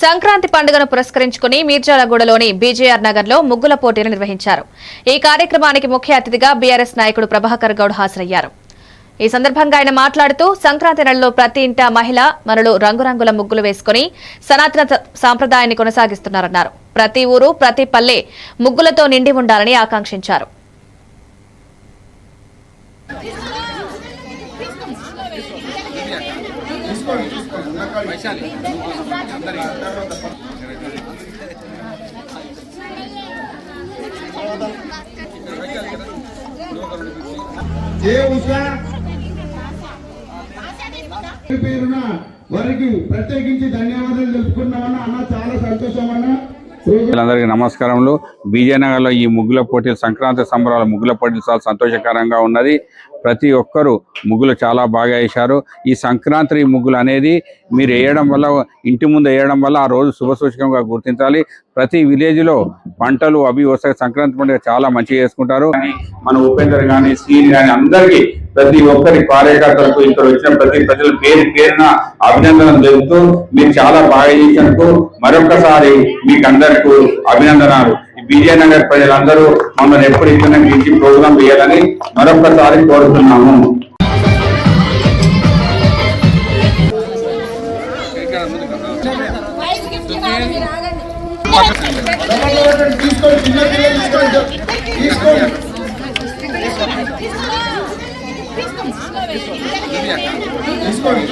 సంక్రాంతి పండుగను పురస్కరించుకుని మీర్జాలగూడలోని బీజేఆర్ నగర్ లో ముగ్గుల పోటీలు నిర్వహించారు. ఈ కార్యక్రమానికి ముఖ్య అతిథిగా బీఆర్ఎస్ నాయకుడు ప్రభాకర్ గౌడ్ హాజరయ్యారు. ఈ సందర్భంగా ఆయన మాట్లాడుతూ సంక్రాంతి నెలలో ప్రతి ఇంట మహిళ మనులు రంగురంగుల ముగ్గులు వేసుకుని సనాతన సాంప్రదాయాన్ని కొనసాగిస్తున్నారన్నారు. ప్రతి ఊరు ప్రతి పల్లె ముగ్గులతో నిండి ఉండాలని ఆకాంక్షించారు. వారికి ప్రత్యేకించి ధన్యవాదాలు తెలుపుకున్నామన్నా. అన్న చాలా సంతోషం అన్న. అందరికీ నమస్కారములు. విజయనగరంలో ఈ ముగ్గుల పోటీలు, సంక్రాంతి సంబరాల ముగ్గుల పోటీలు చాలా సంతోషకరంగా ఉన్నది. ప్రతి ఒక్కరు ముగ్గులు చాలా బాగా వేశారు. ఈ సంక్రాంతి ముగ్గులు అనేది మీరు వేయడం వల్ల, ఇంటి ముందు వేయడం వల్ల ఆ రోజు శుభసూచకంగా గుర్తించాలి. ప్రతి విలేజ్లో పంటలు అవి వస్తాయి. సంక్రాంతి పండుగ చాలా మంచిగా చేసుకుంటారు. మన ఉపేందర్ కానీ, శ్రీని కానీ అందరికీ, ప్రతి ఒక్కరి కార్యకర్తలకు, ఇక్కడ వచ్చిన ప్రతి ప్రజల పేరున అభినందనలు తెలుపుతూ మీరు చాలా బాగా చేసినందుకు మరొకసారి మీకు అందరికీ అభినందనాలు. విజయనగర్ ప్రజలందరూ మమ్మల్ని ఎప్పుడు ఇచ్చిన మంచి ప్రోగ్రాం చేయాలని మరొకసారి కోరుతున్నాము. తీసుకోండి.